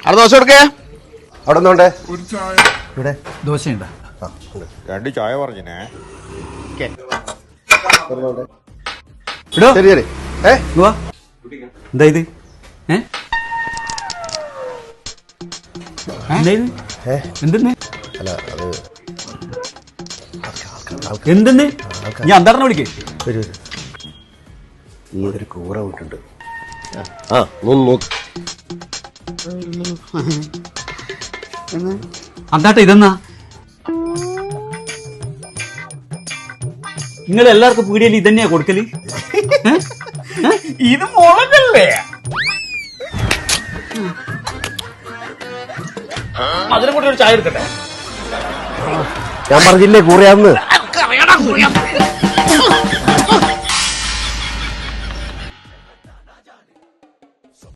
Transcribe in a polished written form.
അവിടെ ദോശ കൊടുക്കേ. അവിടെ ഒന്നുണ്ടേ ഇവിടെ ദോശയുണ്ടോ? രണ്ട് ചായ പറഞ്ഞേ. ശരി ശരി. എന്താ ഇത്? എന്തെന്ന് അല്ല അത് എന്തെന്ന് ഞാൻ അന്താറിനെ വിളിക്കേ. വരൂ വരൂ. നീ ഒരു കൂറ വിട്ടുണ്ട്. ആ നോക്ക്. അന്താട്ട ഇതെന്നാ? നിങ്ങൾ എല്ലാവർക്കും പീടിയയിൽ ഇതന്നെയാ കൊടുക്കല്? ഇത് മുളകല്ലേ? അതിനെ കൂടി ഒരു ചായ എടുക്കട്ടെ. ഞാൻ പറഞ്ഞില്ലേ കൂറയാന്ന്.